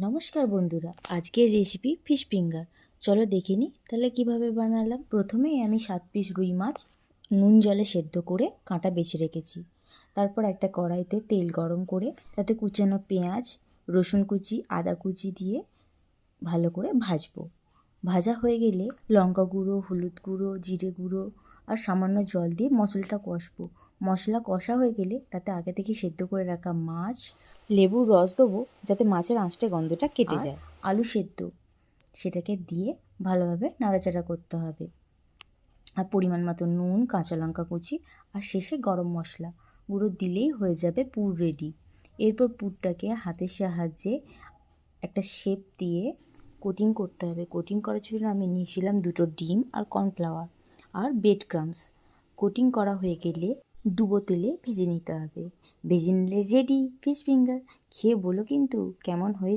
নমস্কার বন্ধুরা, আজকের রেসিপি ফিশ ফিঙ্গার। চলো দেখে নিই তাহলে কিভাবে বানালাম। প্রথমেই আমি 7 পিস রুই মাছ নুন জলে সেদ্ধ করে কাঁটা বেছে রেখেছি। তারপর একটা কড়াইতে তেল গরম করে তাতে কুচানো পেঁয়াজ, রসুন কুচি, আদা কুচি দিয়ে ভালো করে ভাজবো। ভাজা হয়ে গেলে লঙ্কা গুঁড়ো, হলুদ গুঁড়ো, জিরে গুঁড়ো আর সামান্য জল দিয়ে মশলাটা কষবো। মশলা কষা হয়ে গেলে তাতে আগে থেকে সেদ্ধ করে রাখা মাছ, লেবুর রস দেবো যাতে মাছের আঁশটে গন্ধটা কেটে যায়, আলু সেদ্ধ সেটাকে দিয়ে ভালোভাবে নাড়াচাড়া করতে হবে। আর পরিমাণ মতো নুন, কাঁচা লঙ্কা কুচি আর শেষে গরম মশলা গুঁড়ো দিলেই হয়ে যাবে পুর রেডি। এরপর পুরটাকে হাতের সাহায্যে একটা শেপ দিয়ে কোটিং করতে হবে। কোটিং করার জন্য আমি নিয়েছিলাম 2টো ডিম আর কর্নফ্লাওয়ার আর ব্রেড ক্রাম্বস। কোটিং করা হয়ে গেলে ডুবো তেলে ভেজে নিতে হবে। ভেজে নিলে রেডি ফিশ ফিঙ্গার। খেয়ে বলো কিন্তু কেমন হয়েছে।